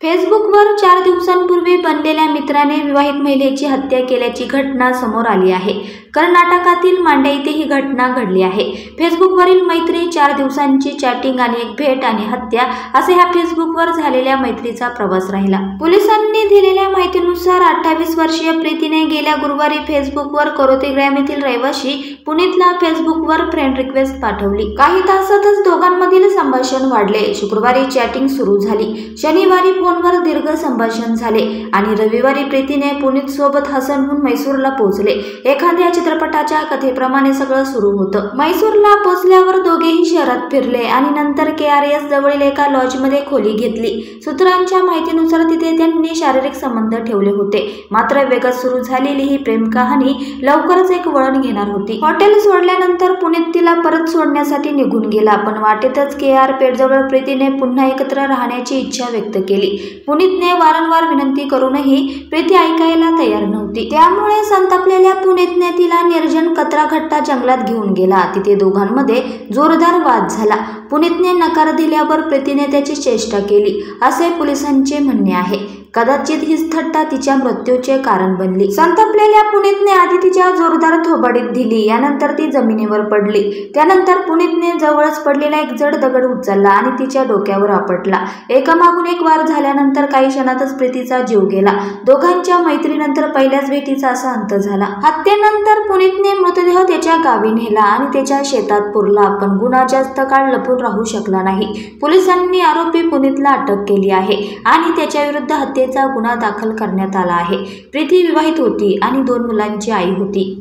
फेसबुकवर 4 दिवसांपूर्वी बनलेल्या मित्राने विवाहित महिलेची हत्या केल्याची घटना समोर आली आहे। कर्नाटकातील मांड्या येथे ही घटना घडली आहे। फेसबुकवरील मैत्री, 4 दिवसांची चॅटिंग आणि एक भेट आणि हत्या असे ह्या फेसबुकवर झालेल्या मैत्रीचा प्रवास राहिला। पोलिसांनी दिलेल्या माहितीनुसार 28 वर्षीय प्रीतीने गेल्या गुरुवारी फेसबुकवर करोतीग्राम येथील रहिवाशी पुनीतला फेसबुकवर फ्रेंड रिक्वेस्ट पाठवली। काही तासातच दोघांमधील संभाषण वाढले। शुक्रवारी चॅटिंग सुरू झाली, शनिवारी फोनवर दीर्घ संभाषण झाले आणि रविवारी प्रीतीने पुनीत सोबत हसनहून मैसूरला पोहोचले। एखाद्या चित्रपटाच्या कथेप्रमाणे सगळं सुरू होतं। मैसूरला पोहोचल्यावर दोघेही शहरात फिरले आणि नंतर KRS जवळील एका लॉजमध्ये खोली घेतली। सूत्रांच्या माहितीनुसार तिथे त्यांनी शारीरिक संबंध ठेवले होते। मात्र वेगात सुरू झालेली ही प्रेम कहाणी लवकरच एक वळण घेणार होती। हॉटेल सोडल्यानंतर पुनीत तिला परत सोडण्यासाठी निघून गेला, पण वाटेतच KR पेठजवळ प्रीतीने पुन्हा एकत्र राहण्याची इच्छा व्यक्त केली। पुनीतने वारंवार विनंती करूनही प्रीती ऐकायला तयार नव्हती। त्यामुळे संतापलेल्या पुनीतने तिला निर्जन कचराघट्टा जंगलात घेऊन गेला। तिथे दोघांमध्ये जोरदार वाद झाला। पुनीतने नकार दिल्यावर प्रीतीने त्याची चेष्टा केली असे पोलिसांचे म्हणणे आहे। कदाचित हीच थट्टा तिच्या मृत्यूचे कारण बनली। संतापलेल्या पुनीतने आधी तिच्या जोरदार थोबाडीत दिली, यानंतर ती जमिनीवर पडली। त्यानंतर पुनीतने जवळच पडलेला एक जड दगड उचलला आणि तिच्या डोक्यावर आपटला। एकामागून एक वार झाल्यानंतर काही क्षणातच प्रीतीचा जीव गेला। दोघांच्या मैत्रीनंतर पहिल्याच भेटीचा असा अंत झाला। हत्येनंतर पुनीतने मृतदेह त्याच्या गावी नेला आणि त्याच्या शेतात पुरला, पण गुन्हा जास्त काळ लपून राहू शकला नाही। पोलिसांनी आरोपी पुनीतला अटक केली आहे आणि त्याच्या विरुद्ध हत्येचा गुन्हा दाखल करण्यात आला आहे। प्रीती विवाहित होती आणि 2 मुलांची आई होती।